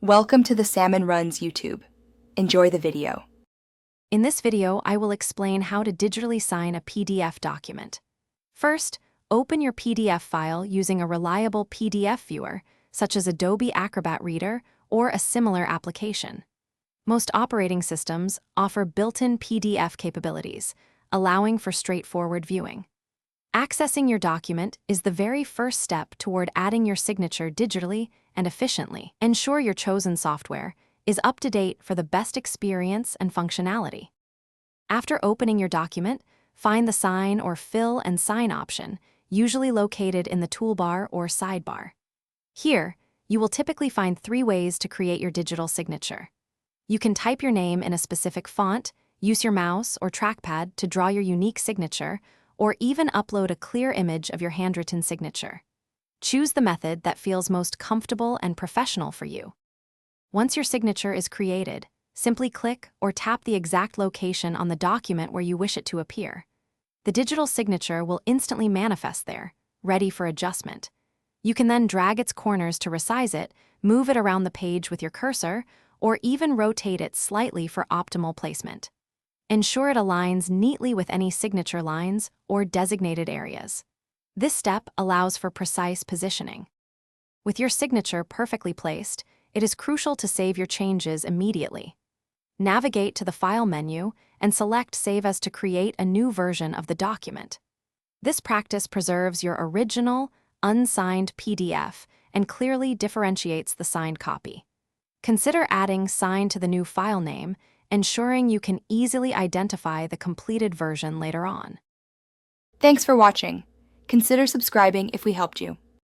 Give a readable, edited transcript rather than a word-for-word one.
Welcome to the Salmon Runs YouTube. Enjoy the video. In this video, I will explain how to digitally sign a PDF document. First, open your PDF file using a reliable PDF viewer, such as Adobe Acrobat Reader or a similar application. Most operating systems offer built-in PDF capabilities, allowing for straightforward viewing. Accessing your document is the very first step toward adding your signature digitally and efficiently. Ensure your chosen software is up to date for the best experience and functionality. After opening your document, find the Sign or Fill and Sign option, usually located in the toolbar or sidebar. Here, you will typically find 3 ways to create your digital signature. You can type your name in a specific font, use your mouse or trackpad to draw your unique signature, or even upload a clear image of your handwritten signature. Choose the method that feels most comfortable and professional for you. Once your signature is created, simply click or tap the exact location on the document where you wish it to appear. The digital signature will instantly manifest there, ready for adjustment. You can then drag its corners to resize it, move it around the page with your cursor, or even rotate it slightly for optimal placement. Ensure it aligns neatly with any signature lines or designated areas. This step allows for precise positioning. With your signature perfectly placed, it is crucial to save your changes immediately. Navigate to the File menu and select Save as to create a new version of the document. This practice preserves your original, unsigned PDF and clearly differentiates the signed copy. Consider adding Sign to the new file name, ensuring you can easily identify the completed version later on. Thanks for watching. Consider subscribing if we helped you.